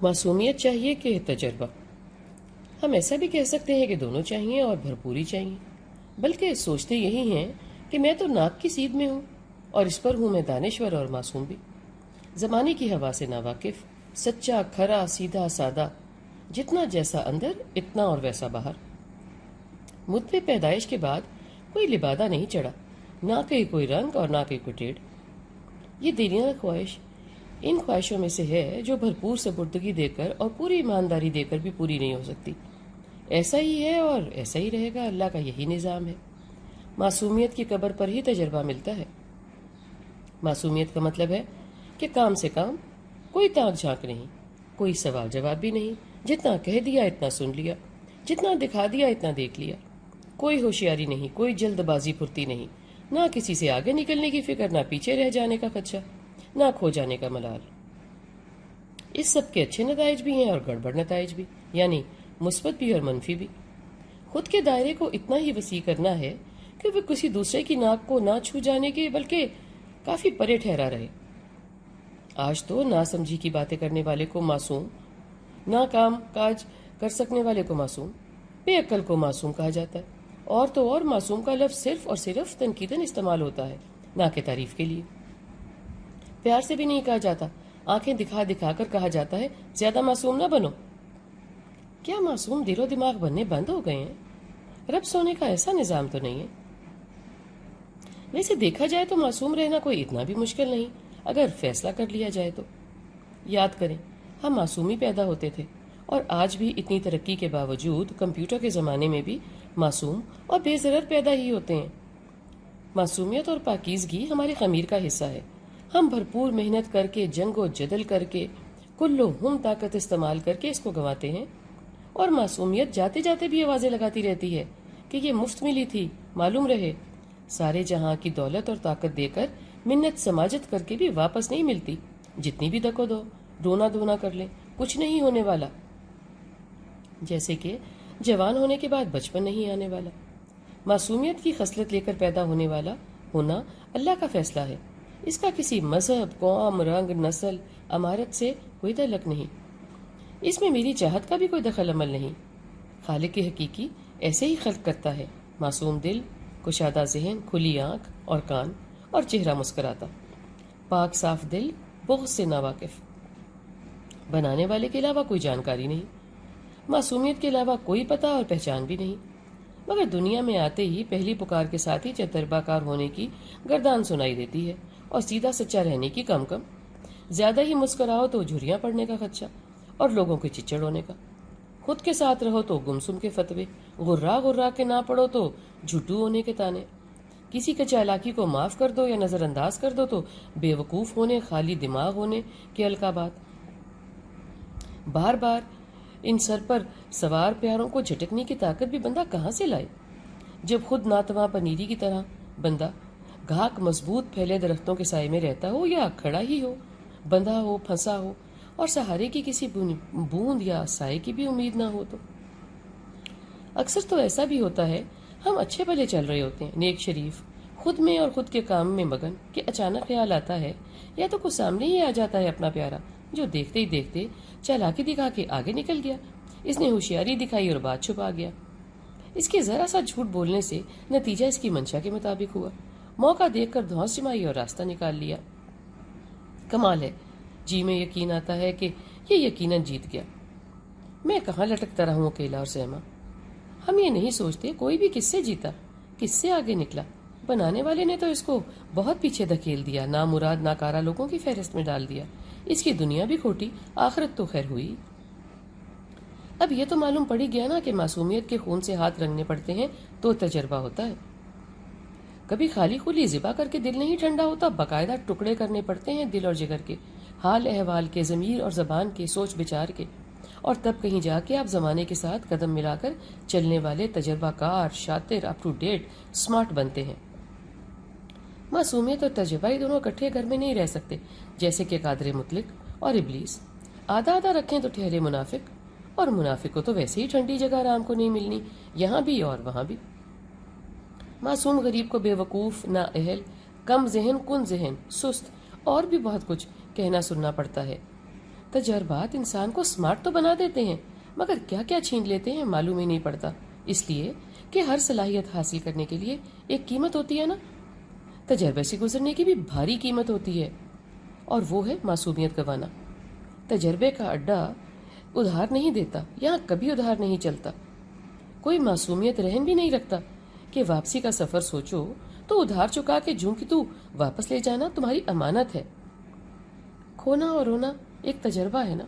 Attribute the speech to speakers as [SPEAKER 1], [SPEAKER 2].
[SPEAKER 1] معصومیت چاہیے کہ تجربہ؟ ہم ایسا بھی کہہ سکتے ہیں کہ دونوں چاہیے اور بھرپوری چاہیے، بلکہ سوچتے یہی ہیں کہ میں تو ناک کی سیدھ میں ہوں اور اس پر ہوں میں دانشور اور معصوم بھی، زمانے کی ہوا سے ناواقف، سچا کھرا سیدھا سادہ، جتنا جیسا اندر اتنا اور ویسا باہر۔ مجھ پہ پیدائش کے بعد کوئی لبادہ نہیں چڑھا، نہ کہ کوئی رنگ اور نہ کہ کوئی ٹیڑھ۔ یہ دیرینہ خواہش ان خواہشوں میں سے ہے جو بھرپور سپردگی دے کر اور پوری ایمانداری دے کر بھی پوری نہیں ہو سکتی۔ ایسا ہی ہے اور ایسا ہی رہے گا، اللہ کا یہی نظام ہے۔ معصومیت کی قبر پر ہی تجربہ ملتا ہے۔ معصومیت کا مطلب ہے کہ کام سے کام، کوئی تانک جھانک نہیں، کوئی سوال جواب بھی نہیں، جتنا کہہ دیا اتنا سن لیا، جتنا دکھا دیا اتنا دیکھ لیا، کوئی ہوشیاری نہیں، کوئی جلد بازی پھرتی نہیں، نہ کسی سے آگے نکلنے کی فکر، نہ پیچھے رہ جانے کا خدشہ، نہ کھو جانے کا ملال۔ اس سب کے اچھے نتائج بھی ہیں اور گڑبڑ نتائج بھی، یعنی مثبت بھی اور منفی بھی۔ خود کے دائرے کو اتنا ہی وسیع کرنا ہے کہ وہ کسی دوسرے کی ناک کو نہ چھو جانے کے بلکہ کافی پرے ٹھہرا رہے۔ آج تو ناسمجھی کی باتیں کرنے والے کو معصوم، نہ کام کاج کر سکنے والے کو معصوم، بے عقل کو معصوم کہا جاتا ہے، اور تو اور معصوم کا لفظ صرف اور صرف تنقیداً استعمال ہوتا ہے، نہ کہ تعریف کے لیے۔ پیار سے بھی نہیں کہا جاتا، آنکھیں دکھا دکھا کر کہا جاتا ہے زیادہ معصوم نہ بنو۔ کیا معصوم دل و دماغ بننے بند ہو گئے ہیں؟ رب سونے کا ایسا نظام تو نہیں ہے۔ ویسے دیکھا جائے تو معصوم رہنا کوئی اتنا بھی مشکل نہیں، اگر فیصلہ کر لیا جائے تو۔ یاد کریں، ہم معصوم ہی پیدا ہوتے تھے، اور آج بھی اتنی ترقی کے باوجود کمپیوٹر کے زمانے میں بھی معصوم اور بے ضرر پیدا ہی ہوتے ہیں۔ معصومیت اور پاکیزگی ہمارے خمیر کا حصہ ہے۔ ہم بھرپور محنت کر کے، جنگ و جدل کر کے، کلو ہم طاقت استعمال کر کے اس کو گنواتے ہیں، اور معصومیت جاتے جاتے بھی آوازیں لگاتی رہتی ہے کہ یہ مفت ملی تھی، معلوم رہے۔ سارے جہاں کی دولت اور طاقت دے کر، منت سماجت کر کے بھی واپس نہیں ملتی، جتنی بھی دکو دو، رونا دھونا کر لیں، کچھ نہیں ہونے والا۔ جیسے کہ جوان ہونے کے بعد بچپن نہیں آنے والا۔ معصومیت کی خصلت لے کر پیدا ہونے والا ہونا اللہ کا فیصلہ ہے، اس کا کسی مذہب، قوم، رنگ، نسل، امارت سے کوئی تعلق نہیں، اس میں میری چاہت کا بھی کوئی دخل عمل نہیں۔ خالق حقیقی ایسے ہی خلق کرتا ہے، معصوم دل، کشادہ ذہن، کھلی آنکھ اور کان، اور چہرہ مسکراتا، پاک صاف دل، بغض سے ناواقف، بنانے والے کے علاوہ کوئی جانکاری نہیں، معصومیت کے علاوہ کوئی پتہ اور پہچان بھی نہیں، مگر دنیا میں آتے ہی پہلی پکار کے ساتھ ہی تجربہ کار ہونے کی گردان سنائی دیتی ہے، اور سیدھا سچا رہنے کی کم کم، زیادہ ہی مسکراؤ تو جھریاں پڑنے کا خدشہ اور لوگوں کے چچڑ ہونے کا، خود کے ساتھ رہو تو گمسم کے فتوے، غرا غرا کے نہ پڑو تو جھوٹو ہونے کے تانے، کسی کے چالاکی کو معاف کر دو یا نظر انداز کر دو تو بے وقوف ہونے، خالی دماغ ہونے کے القابات۔ بار بار ان سر پر سوار پیاروں کو جھٹکنے کی طاقت بھی بندہ کہاں سے لائے، جب خود ناتواں پنیری کی طرح بندہ گھاک مضبوط پھیلے درختوں کے سائے میں رہتا ہو، یا کھڑا ہی ہو، بندھا ہو، پھنسا ہو، اور سہارے کی کسی بوند یا سائے کی بھی امید نہ ہو تو۔ اکثر تو ایسا بھی ہوتا ہے، ہم اچھے بھلے چل رہے ہوتے ہیں، نیک شریف، خود میں اور خود کے کام میں مگن، کہ اچانک خیال آتا ہے یا تو کچھ سامنے ہی آ جاتا ہے اپنا پیارا، جو دیکھتے ہی دیکھتے چالاکی دکھا کے آگے نکل گیا، اس نے ہوشیاری دکھائی اور بات چھپا گیا، اس کے ذرا سا جھوٹ بولنے سے نتیجہ اس کی منشا کے مطابق ہوا، موقع دیکھ کر دھونس جمائی اور راستہ نکال لیا۔ کمال ہے، جی میں یقین آتا ہے کہ یہ یقیناً جیت گیا، میں کہاں لٹکتا رہوں اکیلا اور سہما۔ ہم یہ نہیں سوچتے کوئی بھی کس سے جیتا، کس سے آگے نکلا، بنانے والے نے تو اس کو بہت پیچھے دھکیل دیا، نامراد ناکارہ لوگوں کی فہرست میں ڈال دیا، اس کی دنیا بھی کھوٹی، آخرت تو خیر ہوئی۔ اب یہ تو معلوم پڑ ہی گیا نا کہ معصومیت کے خون سے ہاتھ رنگنے پڑتے ہیں تو تجربہ ہوتا ہے۔ کبھی خالی خولی ذبح کر کے دل نہیں ٹھنڈا ہوتا، باقاعدہ ٹکڑے کرنے پڑتے ہیں دل اور جگر کے، حال احوال کے، ضمیر اور زبان کے، سوچ بچار کے، اور تب کہیں جا کے آپ زمانے کے ساتھ قدم ملا کر چلنے والے تجربہ کار، شاطر، اپ ٹو ڈیٹ، سمارٹ بنتے ہیں۔ معصومیت اور تجربہ ہی دونوں اکٹھے گھر میں نہیں رہ سکتے، جیسے کہ قادر مطلق اور ابلیس، آدھا آدھا رکھیں تو ٹھہرے منافق، اور منافق کو تو ویسے ہی ٹھنڈی جگہ آرام کو نہیں ملنی، یہاں بھی اور وہاں بھی۔ معصوم غریب کو بے وقوف، نا اہل، کم ذہن، کن ذہن، سست، اور بھی بہت کچھ کہنا سننا پڑتا ہے۔ تجربات انسان کو اسمارٹ تو بنا دیتے ہیں، مگر کیا کیا چھین لیتے ہیں معلوم ہی نہیں پڑتا، اس لیے کہ ہر صلاحیت حاصل کرنے کے لیے ایک قیمت ہوتی ہے نا۔ تجربے سے گزرنے کی بھی بھاری قیمت ہوتی ہے، اور وہ ہے معصومیت گنوانا۔ تجربے کا اڈا ادھار نہیں دیتا، یہاں کبھی ادھار نہیں چلتا۔ کوئی معصومیت رہن بھی نہیں رکھتا کہ واپسی کا سفر سوچو تو ادھار چکا کے جوں کہ تو واپس لے جانا تمہاری امانت ہے۔ کھونا اور رونا ایک تجربہ ہے نا۔